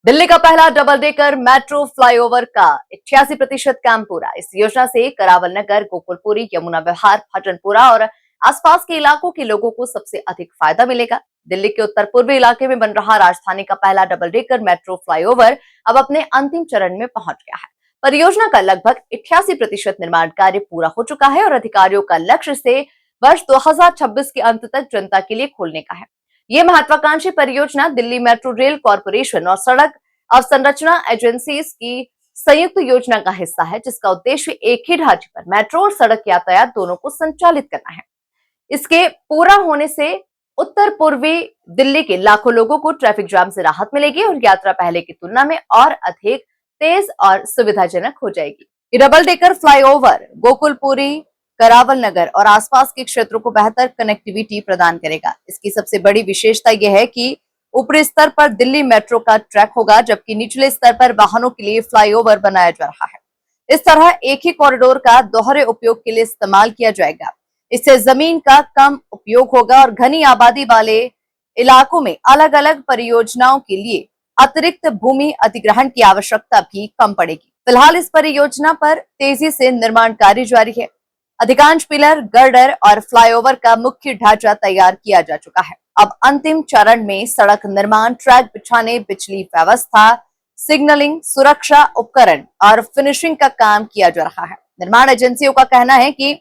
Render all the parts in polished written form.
दिल्ली का पहला double decker metro flyover का 88% काम पूरा। इस योजना से करावल नगर, गोकुलपुरी, यमुना विहार, भजनपुरा और आसपास के इलाकों के लोगों को सबसे अधिक फायदा मिलेगा। दिल्ली के उत्तर पूर्वी इलाके में बन रहा राजधानी का पहला डबल डेकर मेट्रो फ्लाईओवर अब अपने अंतिम चरण में पहुंच गया है। परियोजना का लगभग 88% निर्माण कार्य पूरा हो चुका है और अधिकारियों का लक्ष्य से वर्ष 2026 के अंत तक जनता के लिए खोलने का है। ये महत्वाकांक्षी परियोजना दिल्ली मेट्रो रेल कॉरपोरेशन और सड़क अवसंरचना एजेंसीज की संयुक्त योजना का हिस्सा है, जिसका उद्देश्य एक ही ढांचे पर मेट्रो और सड़क यातायात दोनों को संचालित करना है। इसके पूरा होने से उत्तर पूर्वी दिल्ली के लाखों लोगों को ट्रैफिक जाम से राहत मिलेगी और यात्रा पहले की तुलना में और अधिक तेज और सुविधाजनक हो जाएगी। ये double decker flyover Gokulpuri, Karawal Nagar और आसपास के क्षेत्रों को बेहतर कनेक्टिविटी प्रदान करेगा। इसकी सबसे बड़ी विशेषता यह है कि ऊपरी स्तर पर दिल्ली मेट्रो का ट्रैक होगा, जबकि निचले स्तर पर वाहनों के लिए फ्लाईओवर बनाया जा रहा है। इस तरह एक ही कॉरिडोर का दोहरे उपयोग के लिए इस्तेमाल किया जाएगा। इससे जमीन का कम उपयोग होगा और घनी आबादी वाले इलाकों में अलग अलग परियोजनाओं के लिए अतिरिक्त भूमि अधिग्रहण की आवश्यकता भी कम पड़ेगी। फिलहाल इस परियोजना पर तेजी से निर्माण कार्य जारी है। अधिकांश पिलर, गर्डर और फ्लाईओवर का मुख्य ढांचा तैयार किया जा चुका है। अब अंतिम चरण में सड़क निर्माण, ट्रैक बिछाने, बिजली व्यवस्था, सिग्नलिंग, सुरक्षा उपकरण और फिनिशिंग का काम किया जा रहा है। निर्माण एजेंसियों का कहना है कि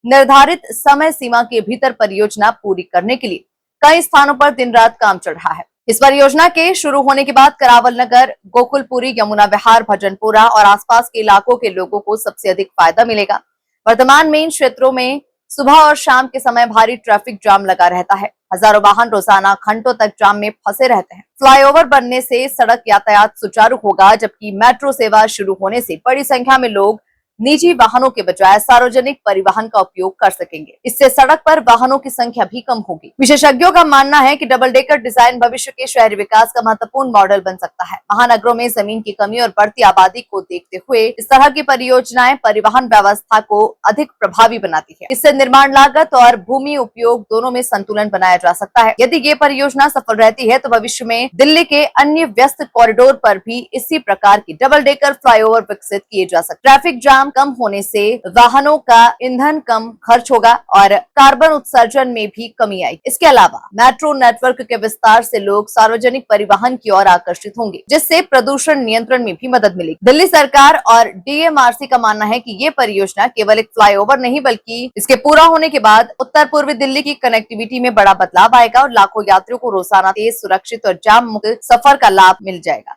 निर्धारित समय सीमा के भीतर परियोजना पूरी करने के लिए कई स्थानों पर दिन रात काम चल रहा है। इस परियोजना के शुरू होने के बाद करावल नगर, गोकुलपुरी, यमुना विहार, भजनपुरा और आसपास के इलाकों के लोगों को सबसे अधिक फायदा मिलेगा। वर्तमान में इन क्षेत्रों में सुबह और शाम के समय भारी ट्रैफिक जाम लगा रहता है। हजारों वाहन रोजाना घंटों तक जाम में फंसे रहते हैं। फ्लाईओवर बनने से सड़क यातायात सुचारू होगा, जबकि मेट्रो सेवा शुरू होने से बड़ी संख्या में लोग निजी वाहनों के बजाय सार्वजनिक परिवहन का उपयोग कर सकेंगे। इससे सड़क पर वाहनों की संख्या भी कम होगी। विशेषज्ञों का मानना है कि डबल डेकर डिजाइन भविष्य के शहरी विकास का महत्वपूर्ण मॉडल बन सकता है। महानगरों में जमीन की कमी और बढ़ती आबादी को देखते हुए इस तरह की परियोजनाएं परिवहन व्यवस्था को अधिक प्रभावी बनाती है। इससे निर्माण लागत और भूमि उपयोग दोनों में संतुलन बनाया जा सकता है। यदि ये परियोजना सफल रहती है तो भविष्य में दिल्ली के अन्य व्यस्त कॉरिडोर पर भी इसी प्रकार की डबल डेकर फ्लाईओवर विकसित किए जा सकते। ट्रैफिक जाम कम होने से वाहनों का ईंधन कम खर्च होगा और कार्बन उत्सर्जन में भी कमी आएगी। इसके अलावा मेट्रो नेटवर्क के विस्तार से लोग सार्वजनिक परिवहन की ओर आकर्षित होंगे, जिससे प्रदूषण नियंत्रण में भी मदद मिलेगी। दिल्ली सरकार और डीएमआरसी का मानना है कि ये परियोजना केवल एक फ्लाईओवर नहीं, बल्कि इसके पूरा होने के बाद उत्तर पूर्वी दिल्ली की कनेक्टिविटी में बड़ा बदलाव आएगा और लाखों यात्रियों को रोजाना तेज, सुरक्षित और जाम मुक्त सफर का लाभ मिल जाएगा।